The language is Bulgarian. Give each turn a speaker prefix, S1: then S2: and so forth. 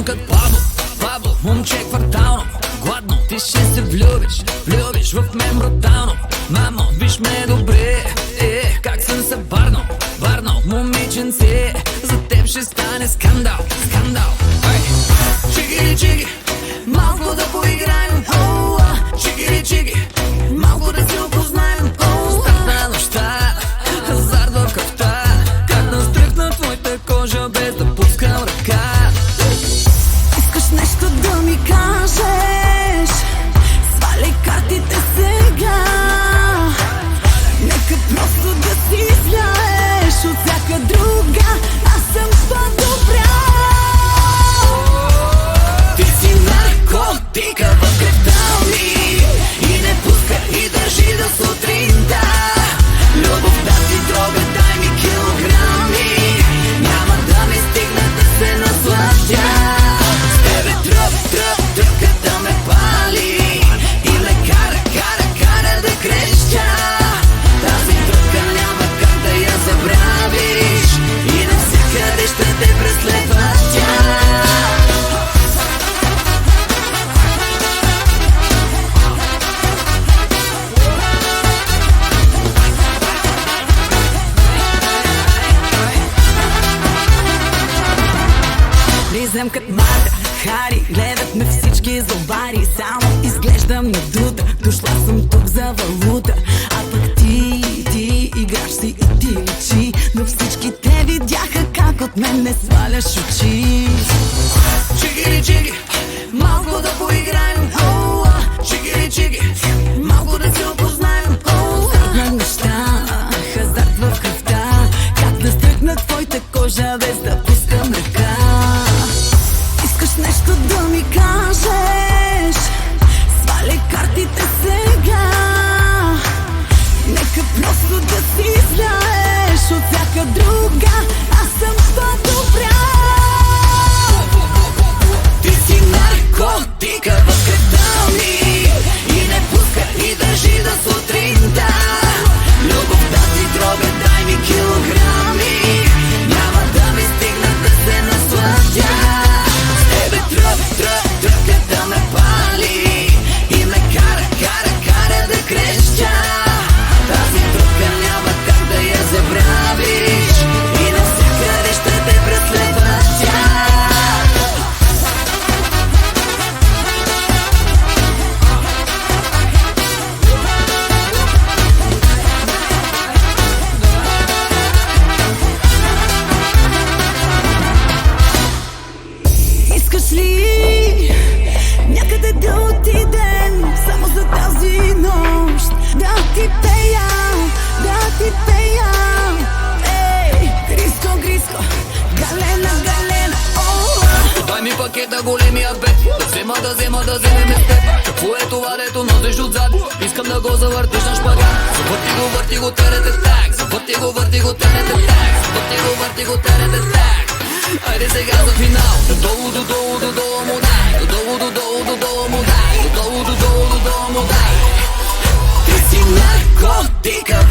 S1: като Пабло, момче квартално, гладно. Ти ще се влюбиш в мен брутално. Мамо, виж ме добре, как съм се върнал, момиченце. За теб ще стане скандал. Чиги, малко да поиграем. Чиги, малко да се опознаем. Старт на нощта, хазарт в кръвта. Как да стръхна твоята кожа без да пускам ръка.
S2: Искаш нещо да ми кажеш? Сваляй картите сега. Нека просто да си изляеш от всяка друга. Аз съм по-добра.
S1: Ти си наркотика в кръвта ми и не пуска и държи до сутринта. Любовта ти дрога, дай ми килограми. Няма да ми стигна да се насладя. С тебе тръпката ме пали и ме кара да крещя. Тази тръпка няма как да я забравиш и навсякъде ще те преследва тя.
S2: Влизам като Марта, Хари, гледат ме всички злобари. Само изглеждам надута, дошла съм тук за валута. А пък ти играш си и ти личи. Но всички те видяха как от мен не сваляш очи.
S1: Чиги, малко да поиграем. Чиги, малко да се опознаем.
S2: На неща, хазарт в кръвта. Как да стръгна твоята кожа без да пускам ръка. Искаш нещо да ми кажеш? Сваляй картите сега. Нека просто да си изляеш от всяка друга. Аз съм по-добра.
S1: Ти си наркотика в кръвта ми и не пуска и държи до сутринта. Любовта ти дрога, дай ми килограми. Няма да ми стигна да се насладя. С тебе тръпката ме пали и ме кара да крещя. Тази тръпка няма как да я забравиш и навсякъде ще те преследва тя.
S2: Искаш ли някъде да отидем само за тази нощ? Да ти пея. Ей, Гриско, Галена,
S1: Дай ми пакета големия бед. Да взема с теб. Какво е това, дето носиш отзад? Искам да го завъртиш на шпагат. Завърти го, терете так. Завърти го, терете так. Завърти го, терете так. Айде сега за финал. Додолу му дай. Додолу му дай. Ти си наркотика